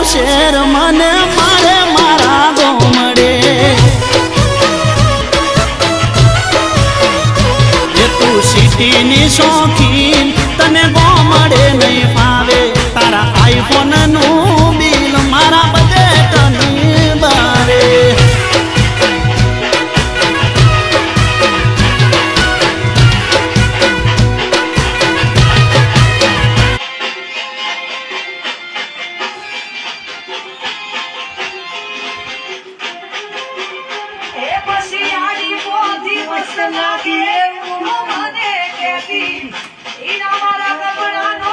share મને મારે મારા ગોમડે એ તું સિટીની શોખીન તને ગોમડે નહીં ફાવે તારા આઈફોન નું બિલ મારા બજેટની બારે લાગી એવું મને કહેતી ઈના મારા કપડાનો